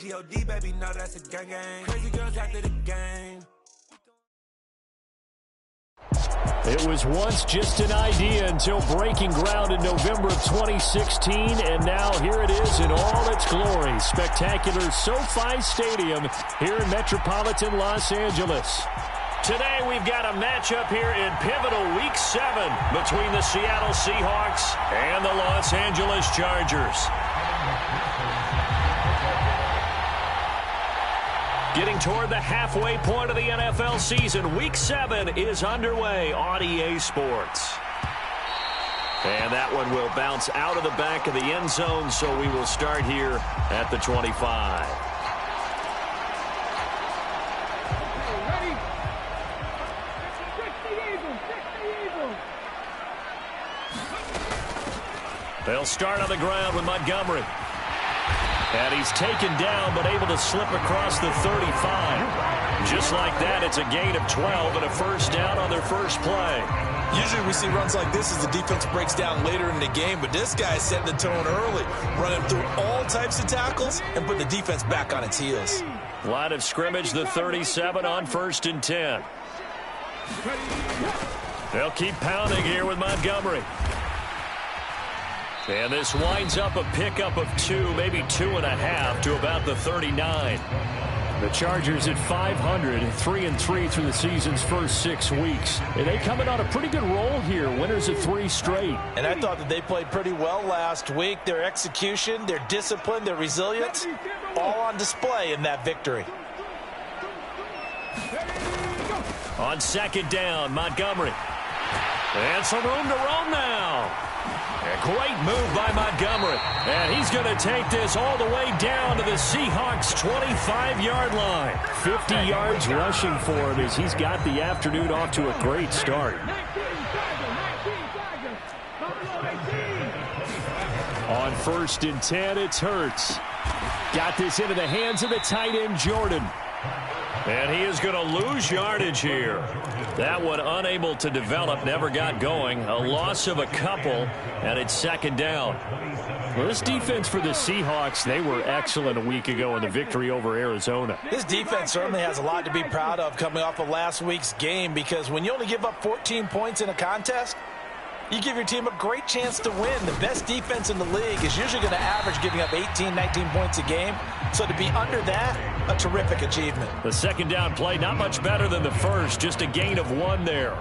G-O-D, baby, no, that's a gang gang. Crazy girls after the game. It was once just an idea until breaking ground in November of 2016, and now here it is in all its glory. Spectacular SoFi Stadium here in metropolitan Los Angeles. Today we've got a matchup here in pivotal Week 7 between the Seattle Seahawks and the Los Angeles Chargers. Getting toward the halfway point of the NFL season, Week 7 is underway on EA Sports. And that one will bounce out of the back of the end zone, so we will start here at the 25. They'll start on the ground with Montgomery. And he's taken down, but able to slip across the 35. Just like that, it's a gain of 12 and a first down on their first play. Usually we see runs like this as the defense breaks down later in the game, but this guy is setting the tone early, running through all types of tackles and putting the defense back on its heels. Line of scrimmage, the 37 on 1st and 10. They'll keep pounding here with Montgomery. And this winds up a pickup of 2, maybe 2.5 to about the 39. The Chargers at 500, 3-3 through the season's first 6 weeks. And they coming on a pretty good roll here, winners of 3 straight. And I thought that they played pretty well last week. Their execution, their discipline, their resilience, all on display in that victory. On 2nd down, Montgomery. And some room to roam now. A great move by Montgomery. And he's going to take this all the way down to the Seahawks' 25-yard line. 50 yards rushing for him as he's got the afternoon off to a great start. On 1st and 10, it's Hurts. Got this into the hands of the tight end, Jordan. And he is going to lose yardage here. That one unable to develop, never got going. A loss of a couple, and it's 2nd down. Well, this defense for the Seahawks, they were excellent a week ago in the victory over Arizona. This defense certainly has a lot to be proud of coming off of last week's game, because when you only give up 14 points in a contest, you give your team a great chance to win. The best defense in the league is usually going to average giving up 18, 19 points a game. So to be under that, a terrific achievement. The 2nd down play, not much better than the first, just a gain of 1 there.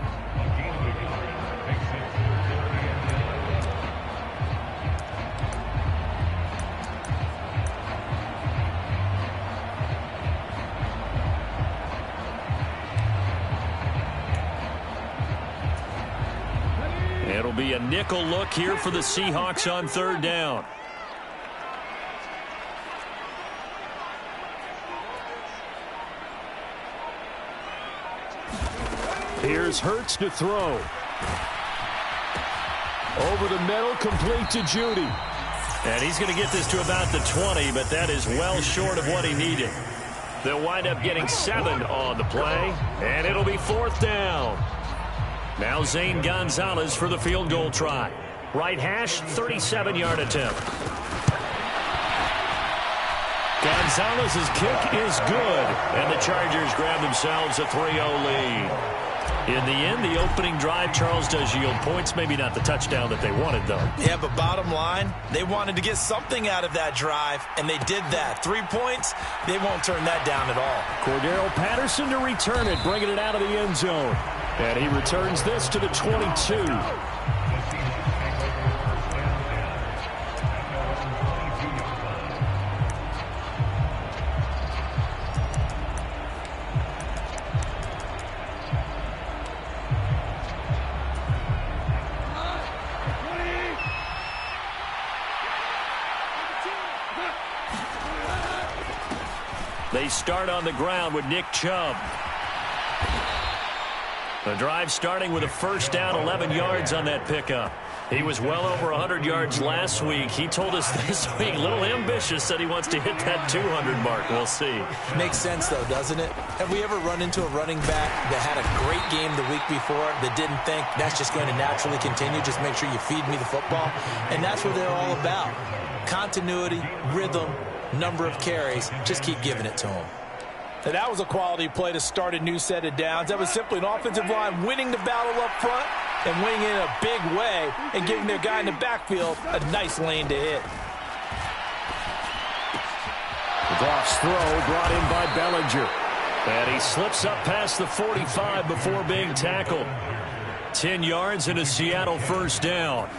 It'll be a nickel look here for the Seahawks on 3rd down. Here's Hurts to throw. Over the middle, complete to Judy. And he's going to get this to about the 20, but that is well short of what he needed. They'll wind up getting 7 on the play, and it'll be 4th down. Now Zane Gonzalez for the field goal try. Right hash, 37-yard attempt. Gonzalez's kick is good, and the Chargers grab themselves a 3-0 lead. In the end, the opening drive, Charles, does yield points. Maybe not the touchdown that they wanted, though. Yeah, but bottom line, they wanted to get something out of that drive, and they did that. 3 points, they won't turn that down at all. Cordero Patterson to return it, bringing it out of the end zone. And he returns this to the 22. They start on the ground with Nick Chubb. The drive starting with a first down, 11 yards on that pickup. He was well over 100 yards last week. He told us this week, a little ambitious, said he wants to hit that 200 mark. We'll see. Makes sense, though, doesn't it? Have we ever run into a running back that had a great game the week before that didn't think that's just going to naturally continue? Just make sure you feed me the football. And that's what they're all about. Continuity, rhythm, number of carries. Just keep giving it to him. And that was a quality play to start a new set of downs. That was simply an offensive line winning the battle up front and winning it in a big way and giving their guy in the backfield a nice lane to hit. Goff's throw brought in by Bellinger. And he slips up past the 45 before being tackled. 10 yards and a Seattle first down.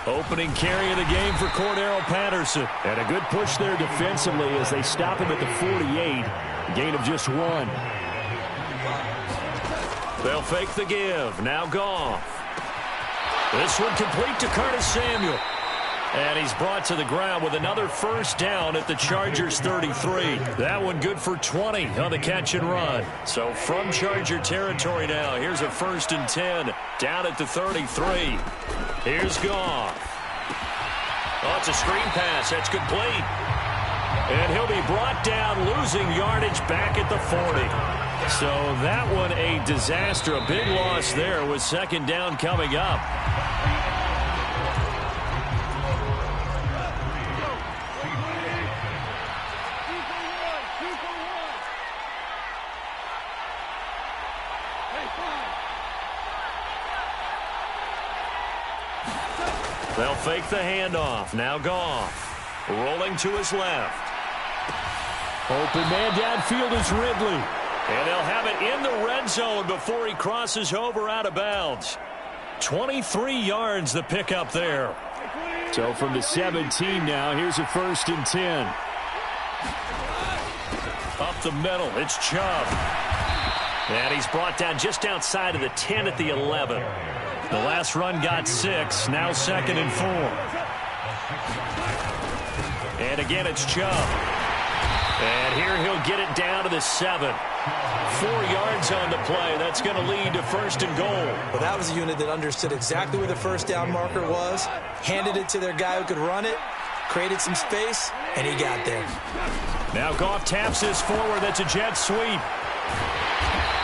Opening carry of the game for Cordero Patterson. And a good push there defensively as they stop him at the 48. Gain of just 1. They'll fake the give. Now Goff. This one complete to Curtis Samuel. And he's brought to the ground with another first down at the Chargers 33. That one good for 20 on the catch and run. So from Charger territory now, here's a 1st and 10 down at the 33. Here's Goff. Oh, it's a screen pass. That's complete. And he'll be brought down, losing yardage back at the 40. So that one a disaster. A big loss there with 2nd down coming up. They'll fake the handoff. Now Goff. Rolling to his left. Open man downfield is Ridley. And they'll have it in the red zone before he crosses over out of bounds. 23 yards the pickup there. So from the 17 now, here's a 1st and 10. Up the middle, it's Chubb. And he's brought down just outside of the 10 at the 11. The last run got 6, now 2nd and 4. And again, it's Chubb. And here he'll get it down to the 7. 4 yards on the play. That's going to lead to 1st and goal. Well, that was a unit that understood exactly where the first down marker was, handed it to their guy who could run it, created some space, and he got there. Now Goff taps this forward. That's a jet sweep.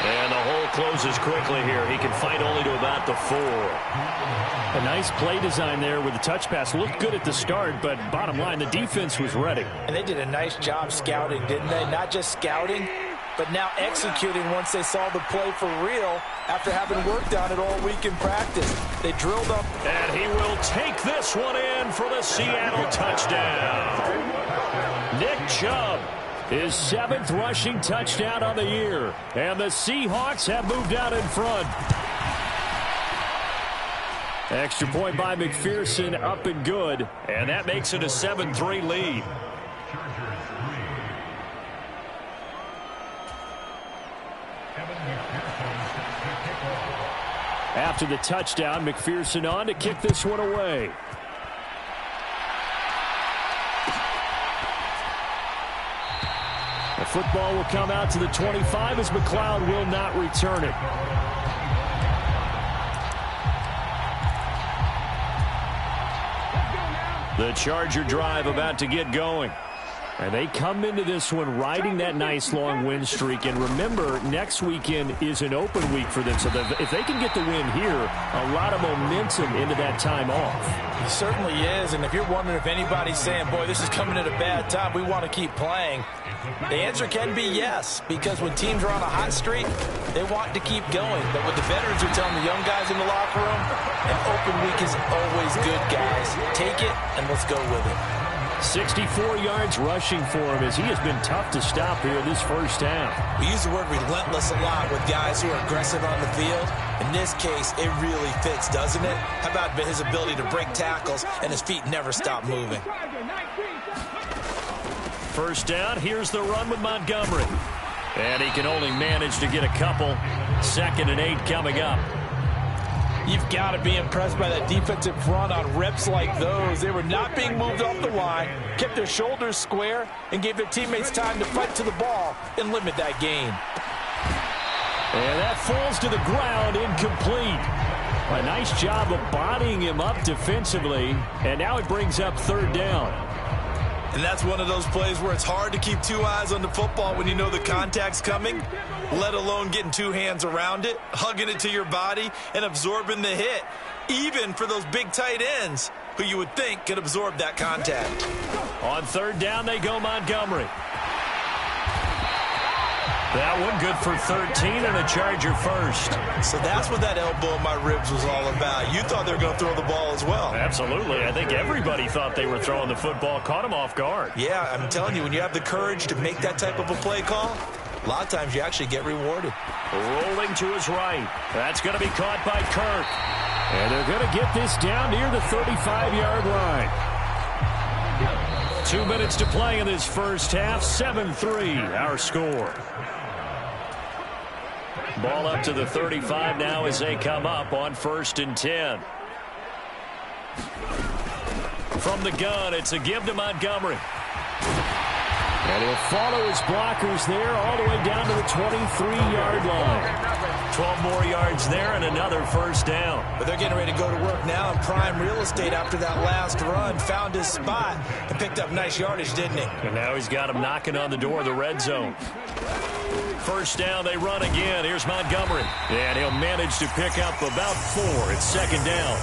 And the hole closes quickly here. He can fight only to about the 4. A nice play design there with the touch pass. Looked good at the start, but bottom line, the defense was ready. And they did a nice job scouting, didn't they? Not just scouting, but now executing once they saw the play for real after having worked on it all week in practice. They drilled up. And he will take this one in for the Seattle touchdown. Nick Chubb. His 7th rushing touchdown on the year. And the Seahawks have moved out in front. Extra point by McPherson, up and good. And that makes it a 7-3 lead. After the touchdown, McPherson on to kick this one away. The football will come out to the 25 as McLeod will not return it. The Charger drive about to get going. And they come into this one riding that nice long win streak. And remember, next weekend is an open week for them. So if they can get the win here, a lot of momentum into that time off. It certainly is. And if you're wondering if anybody's saying, boy, this is coming at a bad time, we want to keep playing, the answer can be yes. Because when teams are on a hot streak, they want to keep going. But what the veterans are telling the young guys in the locker room, an open week is always good, guys. Take it and let's go with it. 64 yards rushing for him as he has been tough to stop here in this first half. We use the word relentless a lot with guys who are aggressive on the field. In this case, it really fits, doesn't it? How about his ability to break tackles and his feet never stop moving? First down, here's the run with Montgomery. And he can only manage to get a couple. 2nd and 8 coming up. You've got to be impressed by that defensive front on reps like those. They were not being moved off the line, kept their shoulders square, and gave their teammates time to fight to the ball and limit that gain. And that falls to the ground, incomplete. A nice job of bodying him up defensively, and now it brings up 3rd down. And that's one of those plays where it's hard to keep 2 eyes on the football when you know the contact's coming, let alone getting 2 hands around it, hugging it to your body, and absorbing the hit. even for those big tight ends who you would think could absorb that contact. On third down, they go Montgomery. That one good for 13 and a Charger first. So that's what that elbow in my ribs was all about. You thought they were going to throw the ball as well. Absolutely. I think everybody thought they were throwing the football, caught him off guard. Yeah, I'm telling you, when you have the courage to make that type of a play call, a lot of times you actually get rewarded. Rolling to his right. That's going to be caught by Kirk. And they're going to get this down near the 35-yard line. 2 minutes to play in this first half. 7-3 our score. Ball up to the 35 now as they come up on 1st and 10. From the gun, it's a give to Montgomery. And he'll follow his blockers there all the way down to the 23-yard line. 12 more yards there and another first down. But they're getting ready to go to work now in prime real estate after that last run. Found his spot and picked up nice yardage, didn't he? And now he's got him knocking on the door of the red zone. First down, they run again. Here's Montgomery. And he'll manage to pick up about 4. It's second down.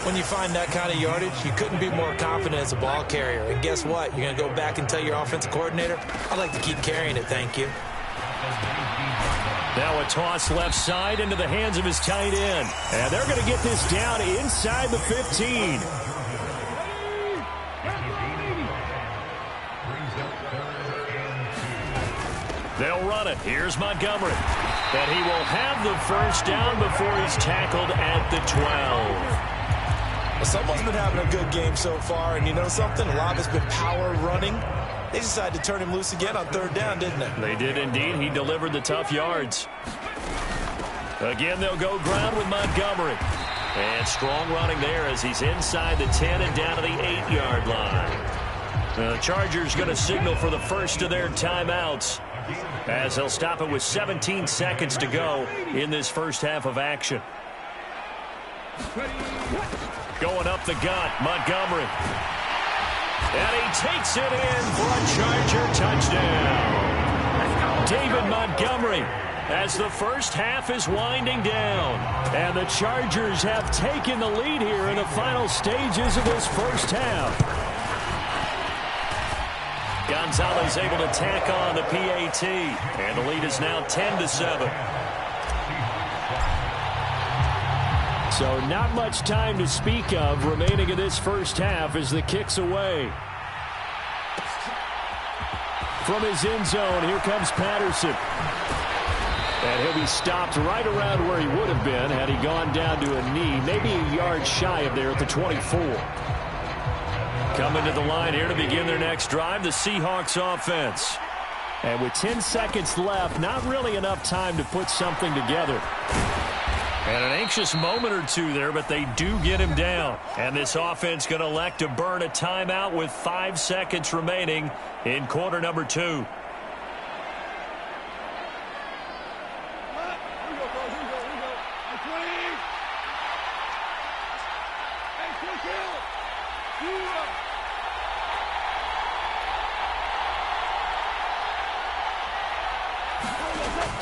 When you find that kind of yardage, you couldn't be more confident as a ball carrier. And guess what? You're going to go back and tell your offensive coordinator, I'd like to keep carrying it, thank you. Now a toss left side into the hands of his tight end. And they're going to get this down inside the 15. They'll run it. Here's Montgomery. And he will have the first down before he's tackled at the 12. Well, someone's been having a good game so far, and you know something? A lot of it's been power running. They decided to turn him loose again on third down, didn't they? They did indeed. He delivered the tough yards. Again, they'll go ground with Montgomery. And strong running there as he's inside the 10 and down to the 8-yard line. The Chargers going to signal for the first of their timeouts, as they'll stop it with 17 seconds to go in this first half of action. Going up the gut, Montgomery. And he takes it in for a Charger touchdown. David Montgomery, as the first half is winding down. And the Chargers have taken the lead here in the final stages of this first half. Gonzalez able to tack on the PAT. And the lead is now 10-7. So not much time to speak of remaining in this first half as the kick's away. From his end zone, here comes Patterson. And he'll be stopped right around where he would have been had he gone down to a knee, maybe a yard shy of there at the 24. Coming to the line here to begin their next drive, the Seahawks offense. And with 10 seconds left, not really enough time to put something together. And an anxious moment or two there, but they do get him down. And this offense going to elect to burn a timeout with 5 seconds remaining in quarter number 2.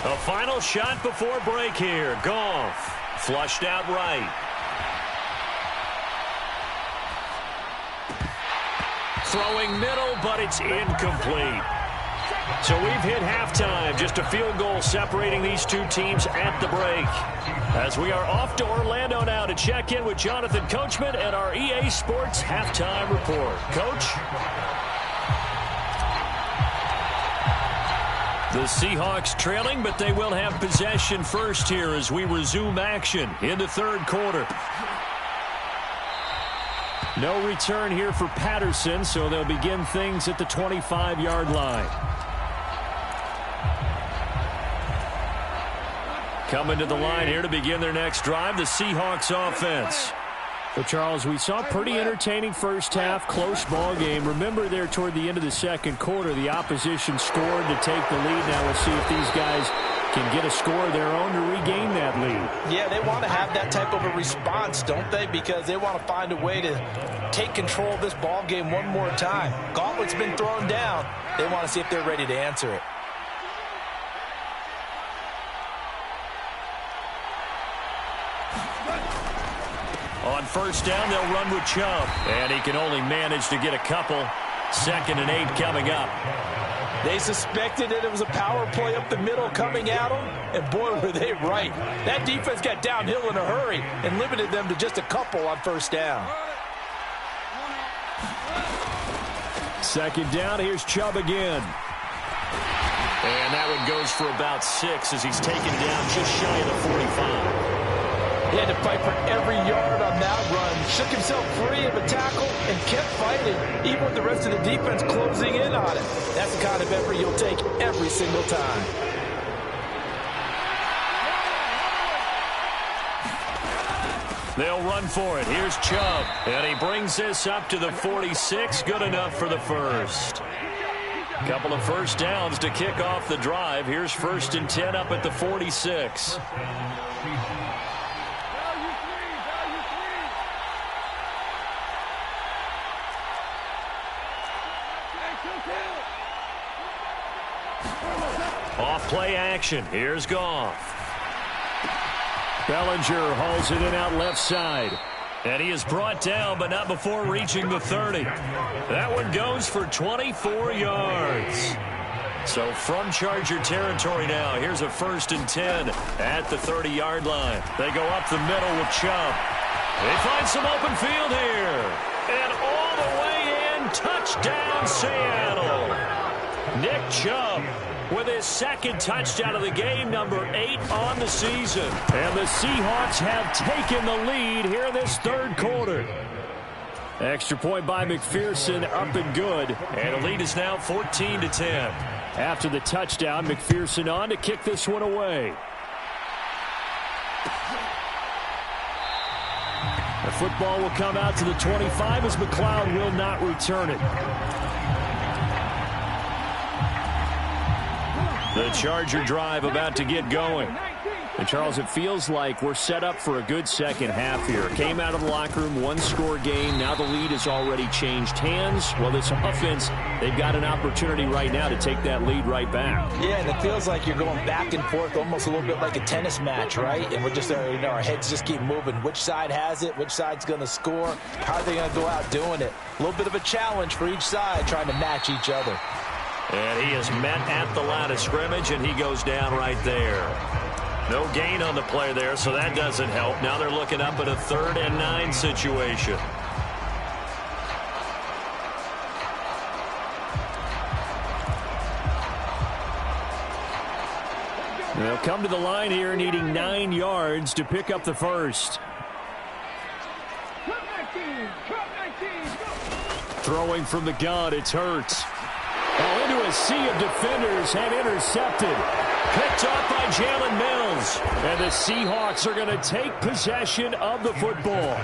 A final shot before break here. Goff flushed out right. Throwing middle, but it's incomplete. So we've hit halftime. Just a field goal separating these two teams at the break. As we are off to Orlando now to check in with Jonathan Coachman and our EA Sports halftime report. Coach? The Seahawks trailing, but they will have possession first here as we resume action in the third quarter. No return here for Patterson, so they'll begin things at the 25-yard line. Coming to the line here to begin their next drive, the Seahawks offense. So, Charles, we saw a pretty entertaining first half, close ball game. Remember there toward the end of the second quarter, the opposition scored to take the lead. Now we'll see if these guys can get a score of their own to regain that lead. Yeah, they want to have that type of a response, don't they? Because they want to find a way to take control of this ball game one more time. Gauntlet's been thrown down. They want to see if they're ready to answer it. first down, they'll run with Chubb. And he can only manage to get a couple. 2nd and 8 coming up. They suspected that it was a power play up the middle coming at them, and boy, were they right. That defense got downhill in a hurry and limited them to just a couple on first down. 2nd down, here's Chubb again. And that one goes for about 6 as he's taken down just shy of the 45. He had to fight for every yard on that run. Shook himself free of a tackle and kept fighting, even with the rest of the defense closing in on him. That's the kind of effort you'll take every single time. They'll run for it. Here's Chubb. And he brings this up to the 46. Good enough for the first. Couple of first downs to kick off the drive. Here's 1st and 10 up at the 46. Off play action. Here's Goff. Bellinger hauls it in out left side. And he is brought down, but not before reaching the 30. That one goes for 24 yards. So from Charger territory now, here's a 1st and 10 at the 30-yard line. They go up the middle with Chubb. They find some open field here. And all the way in, touchdown Seattle. Nick Chubb with his 2nd touchdown of the game, number 8 on the season. And the Seahawks have taken the lead here in this 3rd quarter. Extra point by McPherson, up and good. And the lead is now 14-10. After the touchdown, McPherson on to kick this one away. The football will come out to the 25 as McLeod will not return it. The Charger drive about to get going. And, Charles, it feels like we're set up for a good second half here. Came out of the locker room, one-score game. Now the lead has already changed hands. Well, this offense, they've got an opportunity right now to take that lead right back. Yeah, and it feels like you're going back and forth almost a little bit like a tennis match, right? And we're just, our heads just keep moving. Which side has it? Which side's going to score? How are they going to go out doing it? A little bit of a challenge for each side, trying to match each other. And he is met at the line of scrimmage, and he goes down right there. No gain on the play there, so that doesn't help. Now they're looking up at a 3rd and 9 situation. They'll come to the line here needing 9 yards to pick up the first. Throwing from the gun, it's Hurts. Into a sea of defenders and intercepted. Picked off by Jalen Mills. And the Seahawks are going to take possession of the football.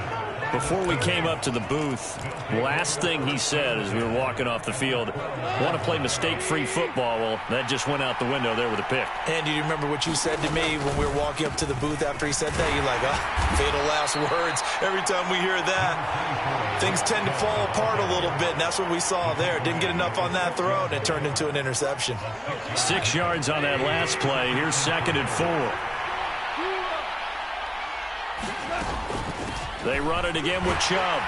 Before we came up to the booth, last thing he said as we were walking off the field, want to play mistake-free football. Well, that just went out the window there with a pick. And do you remember what you said to me when we were walking up to the booth after he said that? You're like, fatal last words. Every time we hear that, things tend to fall apart a little bit, and that's what we saw there. Didn't get enough on that throw, and it turned into an interception. 6 yards on that last play. Here's 2nd and 4. They run it again with Chubb.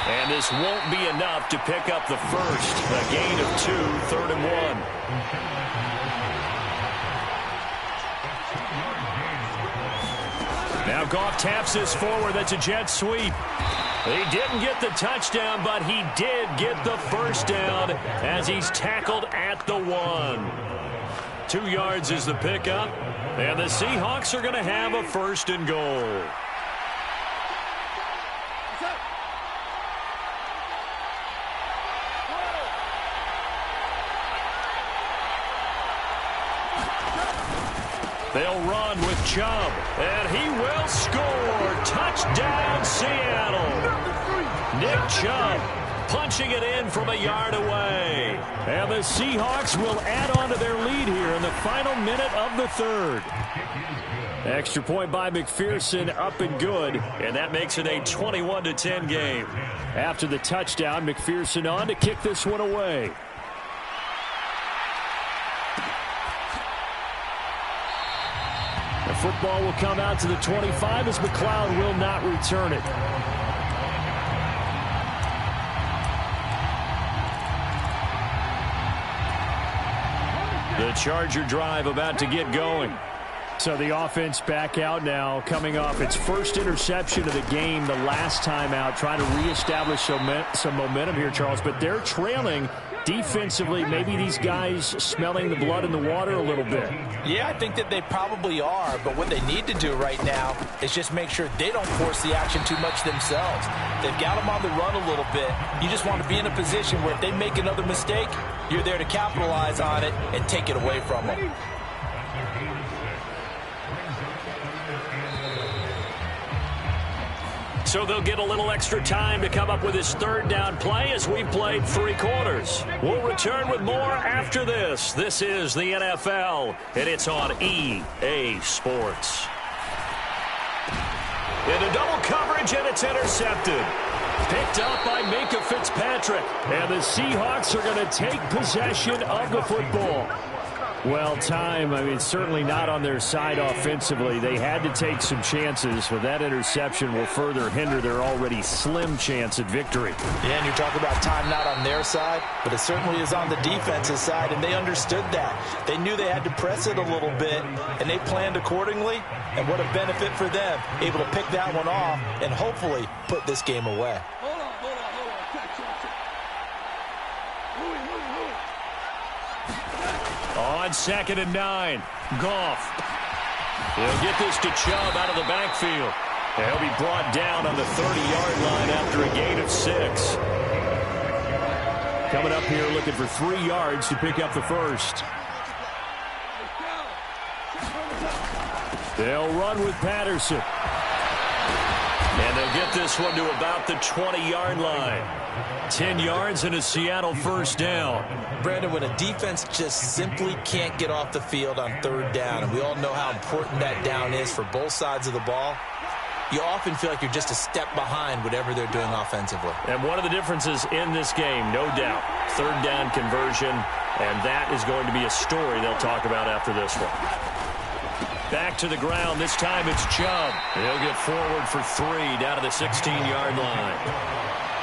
And this won't be enough to pick up the first. A gain of 2, 3rd and 1. Now Goff taps this forward. That's a jet sweep. He didn't get the touchdown, but he did get the first down as he's tackled at the 1. 2 yards is the pickup. And the Seahawks are going to have a 1st and goal. They'll run with Chubb, and he will score. Touchdown, Seattle. Nick Chubb punching it in from a yard away. And the Seahawks will add on to their lead here in the final minute of the 3rd. Extra point by McPherson, up and good, and that makes it a 21-10 game. After the touchdown, McPherson on to kick this one away. The football will come out to the 25 as McLeod will not return it. Charger drive about to get going. So the offense back out now, coming off its first interception of the game the last time out, trying to reestablish some momentum here, Charles. But they're trailing defensively. Maybe these guys smelling the blood in the water a little bit. Yeah, I think that they probably are. But what they need to do right now is just make sure they don't force the action too much themselves. They've got them on the run a little bit. You just want to be in a position where if they make another mistake, you're there to capitalize on it and take it away from them. So they'll get a little extra time to come up with his third down play as we've played 3 quarters. We'll return with more after this. This is the NFL, and it's on EA Sports. Into double coverage, and it's intercepted. Picked up by Minkah Fitzpatrick. And the Seahawks are going to take possession of the football. Well, certainly not on their side offensively. They had to take some chances, but that interception will further hinder their already slim chance at victory. Yeah, and you're talking about time not on their side, but it certainly is on the defensive side, and they understood that. They knew they had to press it a little bit, and they planned accordingly, and what a benefit for them, able to pick that one off and hopefully put this game away. On 2nd and 9, Goff. He'll get this to Chubb out of the backfield. And he'll be brought down on the 30-yard line after a gain of 6. Coming up here looking for 3 yards to pick up the first. They'll run with Patterson. And they'll get this one to about the 20-yard line. 10 yards and a Seattle first down. Brandon, when a defense just simply can't get off the field on 3rd down, and we all know how important that down is for both sides of the ball, you often feel like you're just a step behind whatever they're doing offensively. And one of the differences in this game, no doubt, 3rd down conversion, and that is going to be a story they'll talk about after this one. Back to the ground. This time it's Chubb. He'll get forward for 3 down to the 16-yard line.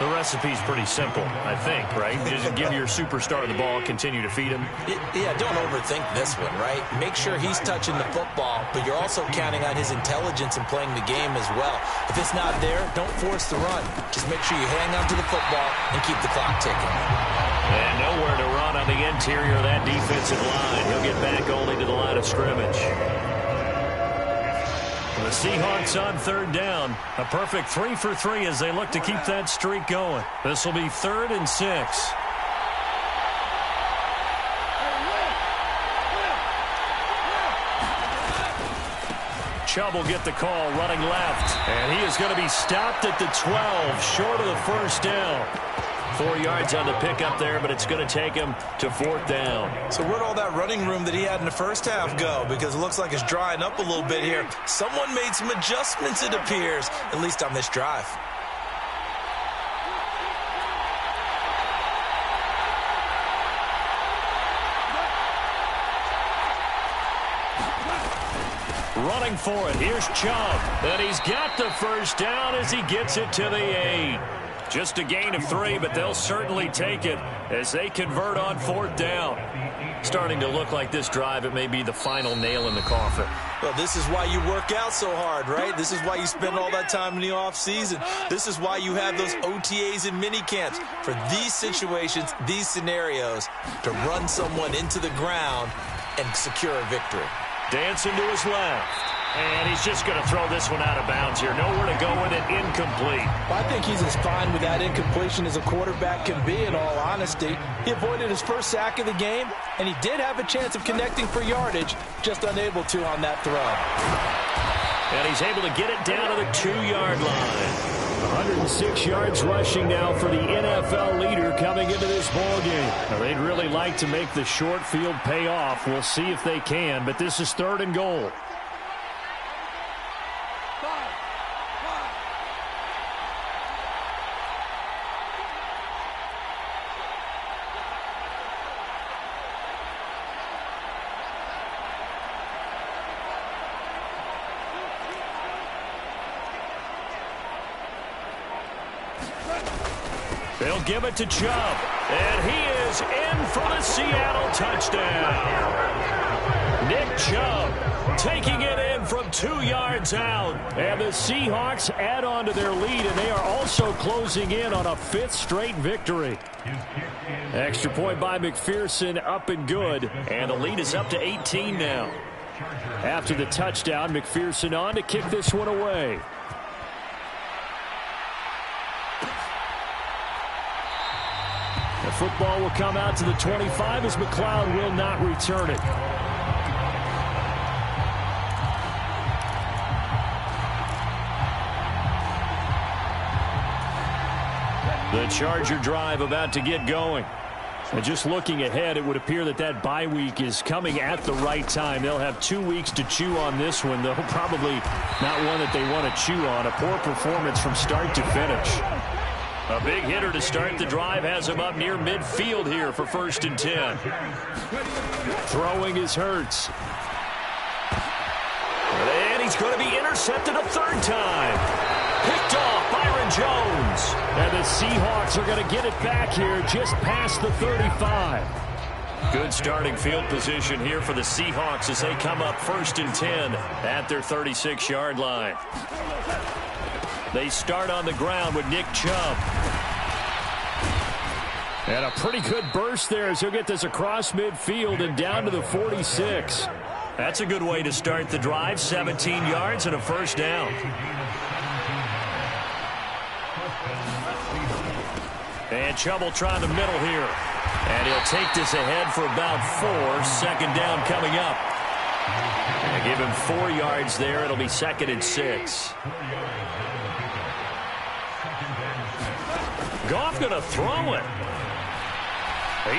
The recipe's pretty simple, I think, right? Just give your superstar the ball, continue to feed him. Yeah, don't overthink this one, right? Make sure he's touching the football, but you're also counting on his intelligence in playing the game as well. If it's not there, don't force the run. Just make sure you hang on to the football and keep the clock ticking. And nowhere to run on the interior of that defensive line. He'll get back only to the line of scrimmage. The Seahawks on 3rd down. A perfect 3 for 3 as they look to keep that streak going. This will be 3rd and 6. Chubb will get the call running left. And he is going to be stopped at the 12, short of the first down. 4 yards on the pickup there, but it's going to take him to 4th down. So where'd all that running room that he had in the first half go? Because it looks like it's drying up a little bit here. Someone made some adjustments, it appears, at least on this drive. Running for it. Here's Chubb. And he's got the first down as he gets it to the 8. Just a gain of 3, but they'll certainly take it as they convert on 4th down. Starting to look like this drive, it may be the final nail in the coffin. Well, this is why you work out so hard, right? This is why you spend all that time in the offseason. This is why you have those OTAs and mini camps for these situations, these scenarios, to run someone into the ground and secure a victory. Dancing to his left. And he's just going to throw this one out of bounds here. Nowhere to go with it. Incomplete. Well, I think he's as fine with that incompletion as a quarterback can be, in all honesty. He avoided his first sack of the game, and he did have a chance of connecting for yardage, just unable to on that throw. And he's able to get it down to the 2-yard line. 106 yards rushing now for the NFL leader coming into this ballgame. Now, they'd really like to make the short field pay off. We'll see if they can, but this is 3rd and goal. They'll give it to Chubb. And he is in for the Seattle touchdown. Nick Chubb taking it in from 2 yards out. And the Seahawks add on to their lead, and they are also closing in on a 5th straight victory. Extra point by McPherson, up and good. And the lead is up to 18 now. After the touchdown, McPherson on to kick this one away. The football will come out to the 25 as McLeod will not return it. The Charger drive about to get going. And just looking ahead, it would appear that that bye week is coming at the right time. They'll have 2 weeks to chew on this one, though probably not one that they want to chew on. A poor performance from start to finish. A big hitter to start the drive has him up near midfield here for 1st and 10. Throwing is Hurts. And he's going to be intercepted a 3rd time. Picked off Byron Jones. And the Seahawks are going to get it back here just past the 35. Good starting field position here for the Seahawks as they come up 1st and 10 at their 36-yard line. They start on the ground with Nick Chubb. And a pretty good burst there as he'll get this across midfield and down to the 46. That's a good way to start the drive. 17 yards and a 1st down. And Chubb will try the middle here. And he'll take this ahead for about 4. 2nd down coming up. And give him 4 yards there. It'll be 2nd and 6. Goff going to throw it.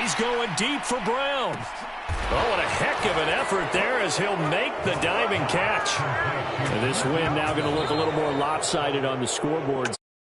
He's going deep for Brown. Oh, what a heck of an effort there as he'll make the diving catch. And this win now going to look a little more lopsided on the scoreboard.